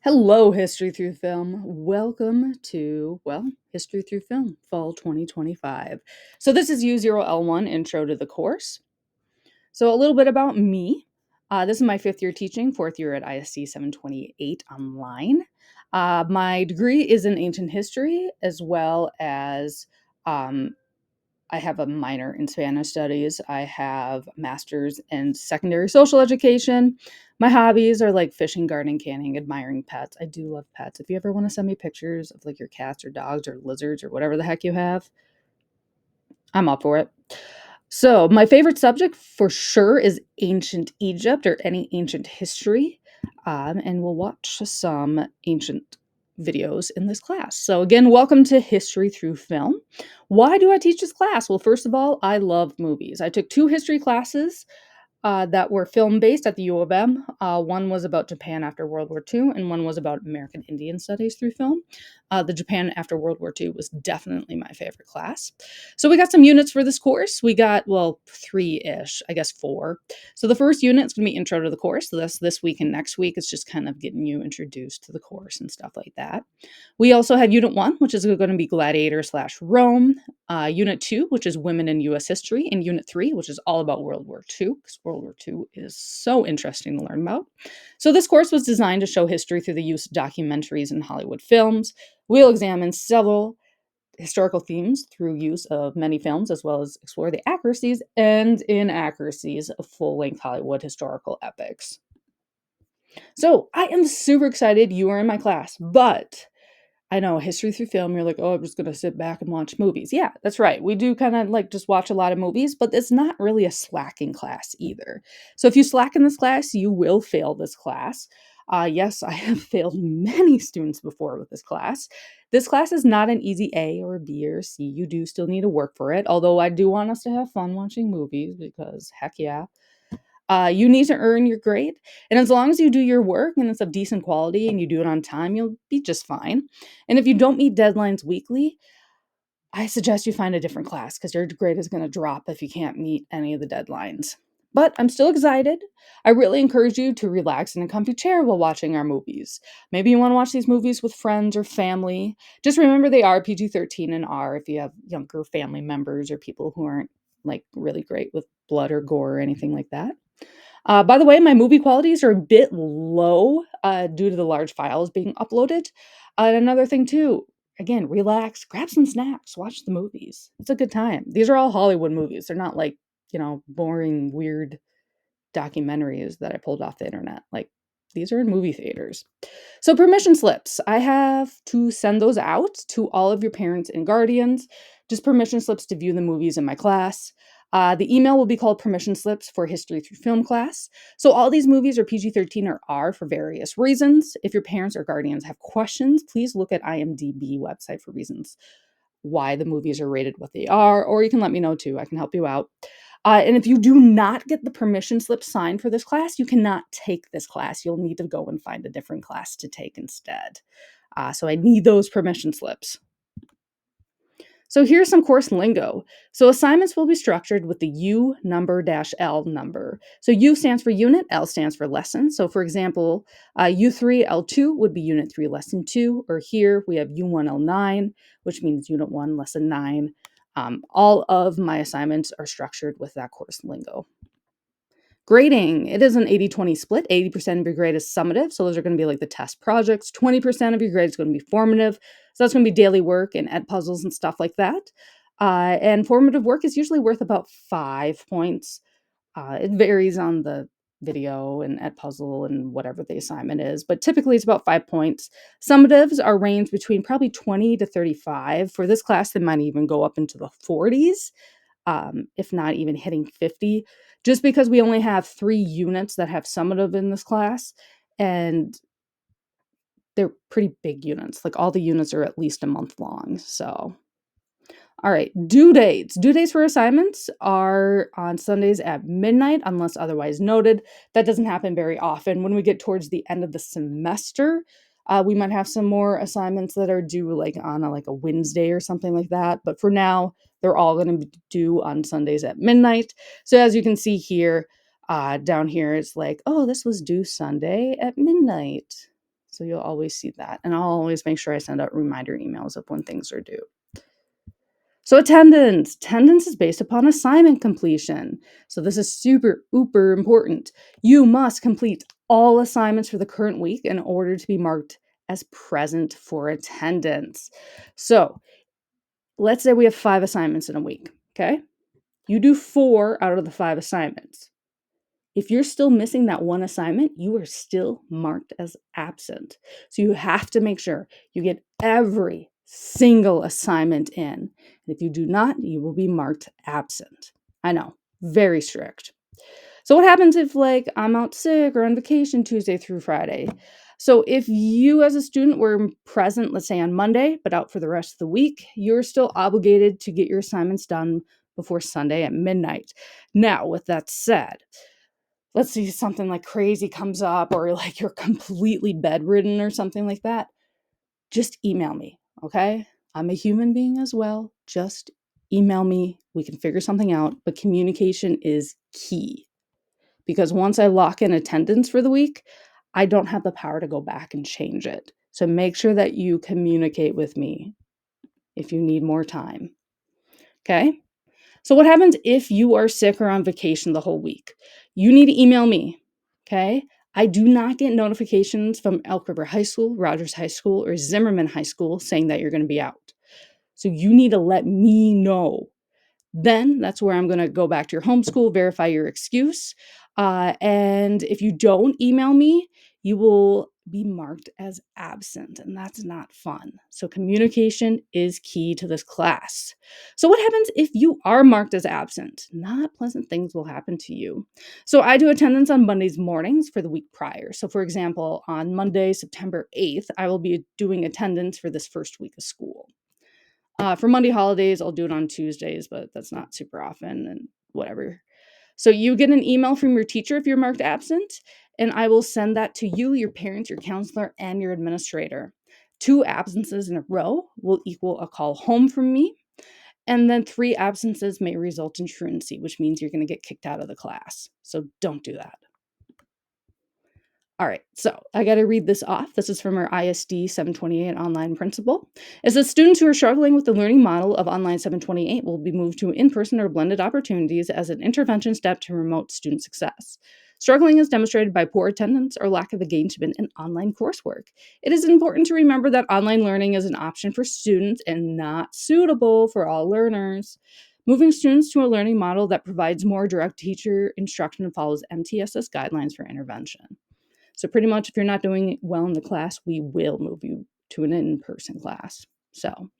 Hello, History Through Film. Welcome to, History Through Film, Fall 2025. So this is U0-L1 Intro to the course. So a little bit about me. This is my fifth year teaching, fourth year at ISC 728 online. My degree is in ancient history, as well as I have a minor in Spanish studies. I have a master's in secondary social education. My hobbies are like fishing, gardening, canning, admiring pets. I do love pets. If you ever want to send me pictures of like your cats or dogs or lizards or whatever the heck you have, I'm up for it. So, my favorite subject for sure is ancient Egypt or any ancient history. And we'll watch some ancient videos in this class. So, again, welcome to History Through Film. Why do I teach this class? Well, first of all, I love movies. I took two history classes that were film based at the U of M. One was about Japan after World War II, and one was about American Indian studies through film. The Japan after World War II was definitely my favorite class. So we got some units for this course. We got, three-ish, I guess four. So the first unit is going to be intro to the course. So that's this week and next week. It's just kind of getting you introduced to the course and stuff like that. We also have Unit 1, which is going to be Gladiator/Rome. Unit 2, which is Women in U.S. History. And Unit 3, which is all about World War II, because World War II is so interesting to learn about. So this course was designed to show history through the use of documentaries and Hollywood films. We'll examine several historical themes through use of many films, as well as explore the accuracies and inaccuracies of full-length Hollywood historical epics. So I am super excited you are in my class, but I know history through film, you're like, oh, I'm just going to sit back and watch movies. Yeah, that's right. We do kind of like just watch a lot of movies, but it's not really a slacking class either. So if you slack in this class, you will fail this class. Yes, I have failed many students before with this class. This class is not an easy A or B or C. You do still need to work for it, although I do want us to have fun watching movies because heck yeah. You need to earn your grade. And as long as you do your work and it's of decent quality and you do it on time, you'll be just fine. And if you don't meet deadlines weekly, I suggest you find a different class because your grade is going to drop if you can't meet any of the deadlines. But I'm still excited. I really encourage you to relax in a comfy chair while watching our movies. Maybe you want to watch these movies with friends or family. Just remember they are PG-13 and R if you have younger family members or people who aren't like really great with blood or gore or anything like that. By the way, my movie qualities are a bit low due to the large files being uploaded. And another thing, too, again, relax, grab some snacks, watch the movies. It's a good time. These are all Hollywood movies. They're not like, boring, weird documentaries that I pulled off the internet. Like, these are in movie theaters. So, permission slips. I have to send those out to all of your parents and guardians. Just permission slips to view the movies in my class. The email will be called Permission Slips for History Through Film class. So all these movies are PG-13 or R for various reasons. If your parents or guardians have questions, please look at IMDb website for reasons why the movies are rated what they are, or you can let me know too. I can help you out. And if you do not get the permission slip signed for this class, you cannot take this class. You'll need to go and find a different class to take instead. So I need those permission slips. So here's some course lingo. So assignments will be structured with the U number dash L number. So U stands for unit, L stands for lesson. So for example, U3L2 would be unit 3, lesson 2, or here we have U1L9, which means unit 1, lesson 9. All of my assignments are structured with that course lingo. Grading, it is an 80-20 split. 80% of your grade is summative, so those are going to be like the test projects. 20% of your grade is going to be formative, so that's going to be daily work and ed puzzles and stuff like that. And formative work is usually worth about 5 points. It varies on the video and ed puzzle and whatever the assignment is, but typically it's about 5 points. Summatives are ranged between probably 20 to 35. For this class, they might even go up into the 40s. If not even hitting 50, just because we only have 3 units that have summative in this class, and they're pretty big units. Like all the units are at least a month long. So, all right, due dates. Due dates for assignments are on Sundays at midnight, unless otherwise noted. That doesn't happen very often. When we get towards the end of the semester, we might have some more assignments that are due like on a Wednesday or something like that. But for now, they're all going to be due on Sundays at midnight. So as you can see here, down here, it's like, oh, this was due Sunday at midnight. So you'll always see that. And I'll always make sure I send out reminder emails of when things are due. So attendance. Attendance is based upon assignment completion. So this is super, uber important. You must complete all assignments for the current week in order to be marked as present for attendance. So let's say we have 5 assignments in a week, okay? You do 4 out of the 5 assignments. If you're still missing that one assignment, you are still marked as absent. So you have to make sure you get every single assignment in. And if you do not, you will be marked absent. I know, very strict. So what happens if I'm out sick or on vacation Tuesday through Friday? So if you as a student were present, let's say on Monday, but out for the rest of the week, you're still obligated to get your assignments done before Sunday at midnight. Now, with that said, let's see something like crazy comes up or you're completely bedridden or something like that, just email me, okay? I'm a human being as well. Just email me. We can figure something out, but communication is key because once I lock in attendance for the week, I don't have the power to go back and change it. So make sure that you communicate with me if you need more time, okay? So what happens if you are sick or on vacation the whole week? You need to email me, okay? I do not get notifications from Elk River High School, Rogers High School, or Zimmerman High School saying that you're going to be out. So you need to let me know. Then that's where I'm going to go back to your homeschool, verify your excuse. And if you don't email me, you will be marked as absent, and that's not fun. So communication is key to this class. So what happens if you are marked as absent? Not pleasant things will happen to you. So I do attendance on Mondays mornings for the week prior. So for example, on Monday, September 8th, I will be doing attendance for this first week of school. For Monday holidays, I'll do it on Tuesdays, but that's not super often and whatever. So you get an email from your teacher if you're marked absent, and I will send that to you, your parents, your counselor, and your administrator. 2 absences in a row will equal a call home from me, and then 3 absences may result in truancy, which means you're going to get kicked out of the class. So don't do that. All right, so I got to read this off. This is from our ISD 728 online principle. It says students who are struggling with the learning model of online 728 will be moved to in-person or blended opportunities as an intervention step to promote student success. Struggling is demonstrated by poor attendance or lack of engagement in online coursework. It is important to remember that online learning is an option for students and not suitable for all learners. Moving students to a learning model that provides more direct teacher instruction and follows MTSS guidelines for intervention. So pretty much if you're not doing well in the class, we will move you to an in-person class. So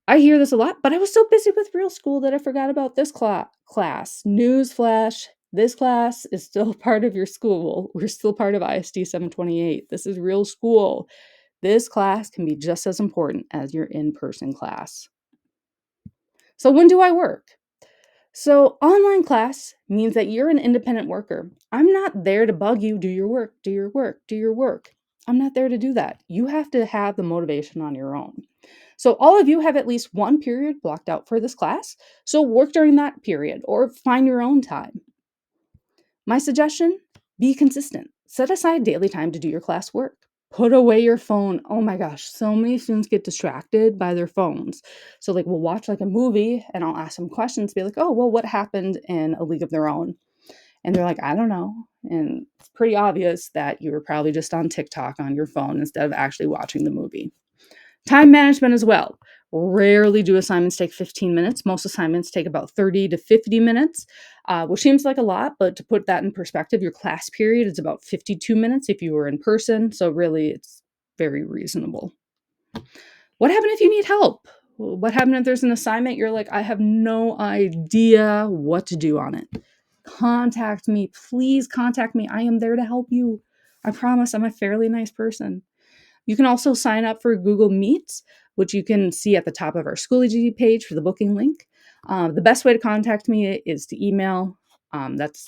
I hear this a lot, but I was so busy with real school that I forgot about this class. Newsflash, this class is still part of your school. We're still part of ISD 728. This is real school. This class can be just as important as your in-person class. So when do I work? So online class means that you're an independent worker. I'm not there to bug you, do your work, do your work, do your work. I'm not there to do that. You have to have the motivation on your own. So all of you have at least one period blocked out for this class. So work during that period or find your own time. My suggestion, be consistent. Set aside daily time to do your class work. Put away your phone. Oh my gosh, so many students get distracted by their phones. So we'll watch a movie and I'll ask them questions, be like, oh, well, what happened in A League of Their Own? And they're like, I don't know. And it's pretty obvious that you were probably just on TikTok on your phone instead of actually watching the movie. Time management as well. Rarely do assignments take 15 minutes. Most assignments take about 30 to 50 minutes, which seems like a lot, but to put that in perspective, your class period is about 52 minutes if you were in person. So really, it's very reasonable. What happened if you need help? What happened if there's an assignment you're like, I have no idea what to do on it? Contact me. Please contact me. I am there to help you. I promise I'm a fairly nice person. You can also sign up for Google Meets, which you can see at the top of our Schoology page for the booking link. The best way to contact me is to email. That's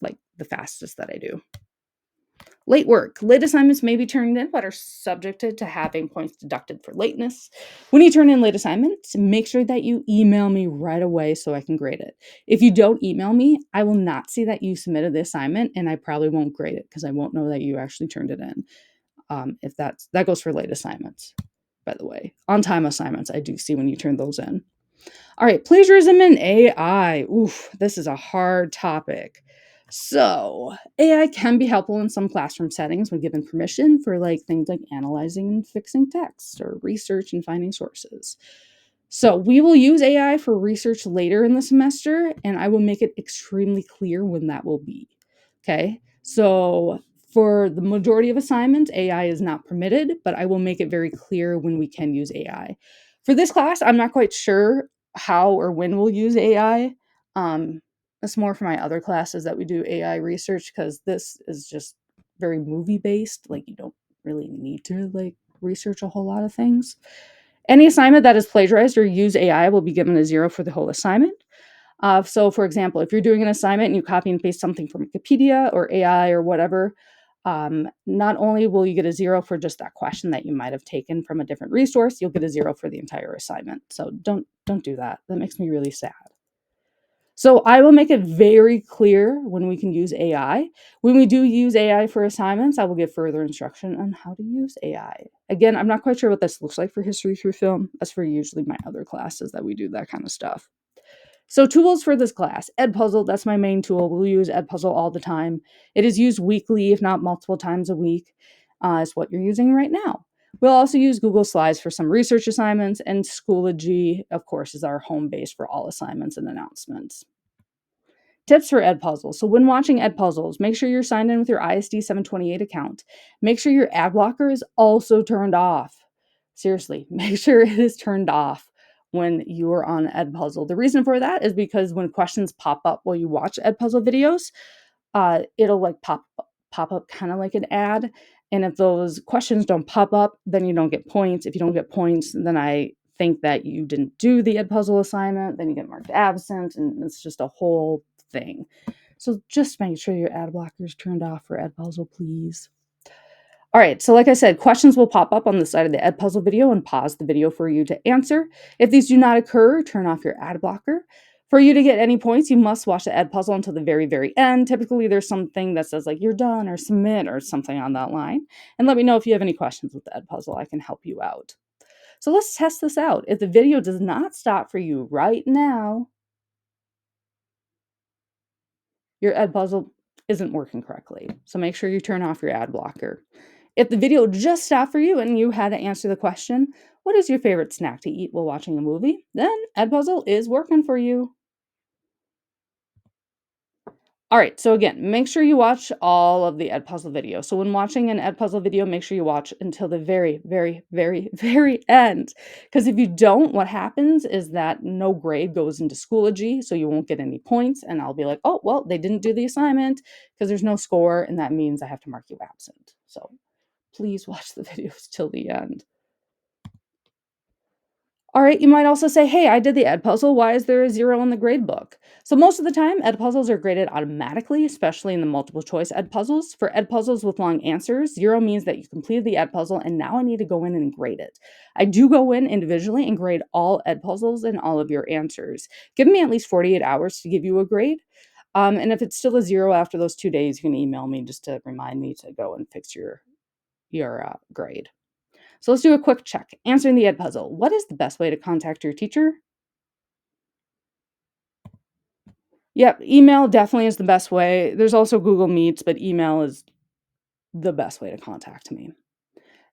the fastest that I do. Late work. Late assignments may be turned in, but are subjected to having points deducted for lateness. When you turn in late assignments, make sure that you email me right away so I can grade it. If you don't email me, I will not see that you submitted the assignment, and I probably won't grade it because I won't know that you actually turned it in. if that goes for late assignments, by the way. On-time assignments, I do see when you turn those in. All right, plagiarism in AI. Oof, this is a hard topic. So, AI can be helpful in some classroom settings when given permission for things like analyzing and fixing text or research and finding sources. So, we will use AI for research later in the semester, and I will make it extremely clear when that will be. Okay? So, for the majority of assignments, AI is not permitted, but I will make it very clear when we can use AI. For this class, I'm not quite sure how or when we'll use AI. It's more for my other classes that we do AI research, because this is just very movie based. You don't really need to research a whole lot of things. Any assignment that is plagiarized or use AI will be given a 0 for the whole assignment. So, for example, if you're doing an assignment and you copy and paste something from Wikipedia or AI or whatever, not only will you get a 0 for just that question that you might have taken from a different resource, you'll get a 0 for the entire assignment. So don't do that. That makes me really sad. So I will make it very clear when we can use AI. When we do use AI for assignments, I will give further instruction on how to use AI. Again, I'm not quite sure what this looks like for history through film. That's for usually my other classes that we do that kind of stuff. So tools for this class. Edpuzzle, that's my main tool. We'll use Edpuzzle all the time. It is used weekly, if not multiple times a week. Is what you're using right now. We'll also use Google Slides for some research assignments, and Schoology, of course, is our home base for all assignments and announcements. Tips for Edpuzzle. So when watching Edpuzzles, make sure you're signed in with your ISD 728 account. Make sure your ad blocker is also turned off. Seriously, make sure it is turned off when you are on Edpuzzle. The reason for that is because when questions pop up while you watch Edpuzzle videos, it'll pop up kind of like an ad. And if those questions don't pop up, then you don't get points. If you don't get points, then I think that you didn't do the Edpuzzle assignment. Then you get marked absent, and it's just a whole thing. So just make sure your ad blocker is turned off for Edpuzzle, please. All right, so like I said, questions will pop up on the side of the Edpuzzle video and pause the video for you to answer. If these do not occur, turn off your ad blocker. For you to get any points, you must watch the Edpuzzle until the very, very end. Typically, there's something that says you're done or submit or something on that line. And let me know if you have any questions with the Edpuzzle. I can help you out. So let's test this out. If the video does not stop for you right now, your Edpuzzle isn't working correctly. So make sure you turn off your ad blocker. If the video just stopped for you and you had to answer the question, what is your favorite snack to eat while watching a movie? Then Edpuzzle is working for you. All right, so again, make sure you watch all of the Edpuzzle video. So when watching an Edpuzzle video, make sure you watch until the very, very, very, very end. Because if you don't, what happens is that no grade goes into Schoology, so you won't get any points. And I'll be like, oh, well, they didn't do the assignment because there's no score, and that means I have to mark you absent. So please watch the videos till the end. All right, you might also say, hey, I did the Edpuzzle. Why is there a 0 in the grade book? So most of the time, Edpuzzles are graded automatically, especially in the multiple choice Edpuzzles. For Edpuzzles with long answers, 0 means that you completed the Edpuzzle and now I need to go in and grade it. I do go in individually and grade all Edpuzzles and all of your answers. Give me at least 48 hours to give you a grade. And if it's still a 0 after those 2 days, you can email me just to remind me to go and fix your grade. So let's do a quick check. Answering the Edpuzzle. What is the best way to contact your teacher? Yep, email definitely is the best way. There's also Google Meets, but email is the best way to contact me.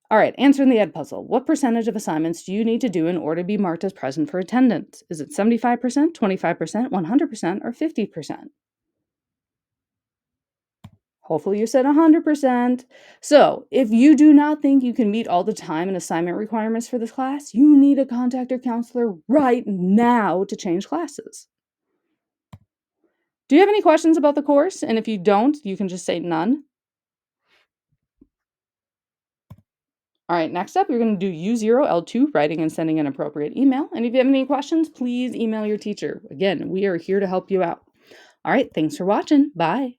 All right, answering the Edpuzzle. What percentage of assignments do you need to do in order to be marked as present for attendance? Is it 75%, 25%, 100%, or 50%? Hopefully you said 100%. So if you do not think you can meet all the time and assignment requirements for this class, you need to contact your counselor right now to change classes. Do you have any questions about the course? And if you don't, you can just say none. All right, next up, you're going to do U0-L2, writing and sending an appropriate email. And if you have any questions, please email your teacher. Again, we are here to help you out. All right, thanks for watching. Bye.